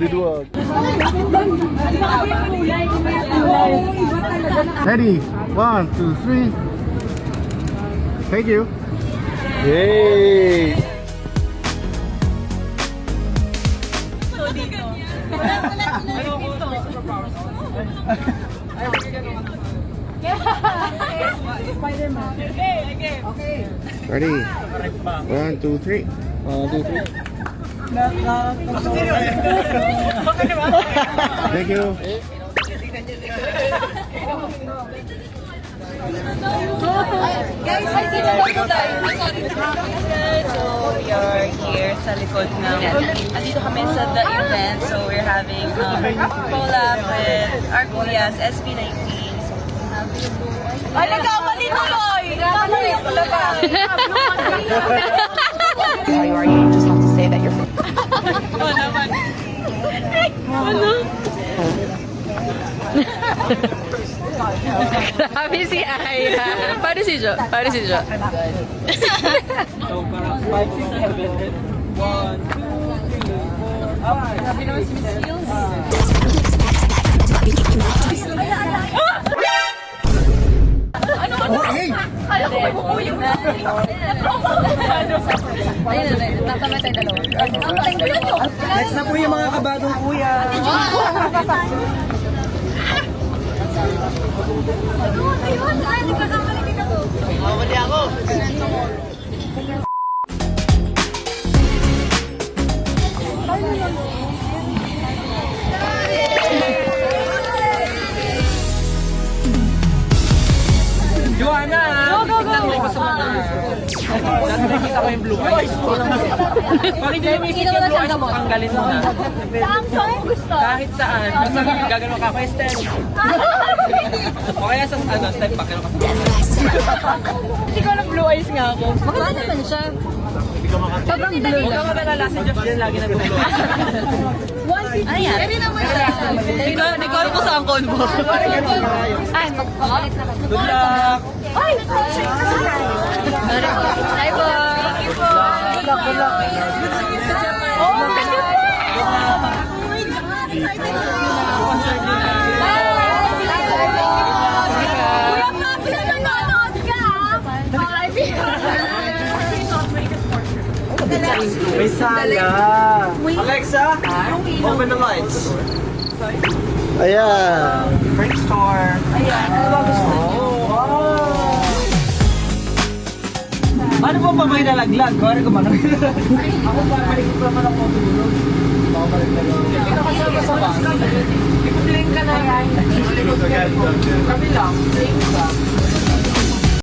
Lidwag. Ready? 1, 2, 3. Thank you. Yay! Ready? 1, 2, 3. 1, 2, 3. Thank you. Guys, I see the logo tayo. So, we are here sa likod ng... Andito kami sa the event. So, we're having collab with our kuyas, SB19. Ay, nagkamali tuloy! Nagkamali talaga! How you are, you just have to say that you're Oo naman. Ano? Grabe si Aya. Paano si Jo? Paano si Jo? So, parang 5, 6, 7, 1, 2, 3, 4, up. Sabi naman si Miss Hills. Ano ba? Kala ko may bubuyog na. Ayun na, nagtatama tayo dalawa. Next na po yung mga kabadong kuya. Ayun, ay, nagkakamali din ako. Mawali ako. Joanna! Go, go, go! Dati nakita ko yung blue eyes. Pag hindi yung isip yung blue eyes, tanggalin mo na. Saan saan gusto? Kahit saan. Basta gagano ka pa, step. O kaya sa step back, ano ka sa Hindi ko alam blue eyes nga ako. Maganda naman siya. Sobrang blue Huwag lang. kang magalala, si Jeff din lagi nag-blue eyes. Ayan. Pwede naman siya. Hindi ko alam kung saan convo. Ay, magpapalit na kami. Good luck! Ay! Hi po! Thank you po! Good luck, good luck! Oh, thank you po! Excited na! Kuya Papi, nanonood ka! May sala! Alexa, open the lights. Ayan. French store. Ayan, ano ba gusto niyo? Ano po pa may nalaglag? Kaya ko ba? Ako pa, malikot naman ako tulog. Ako malikot. Ito kasama sa bus. Ipag-link ka na yan. Kami lang.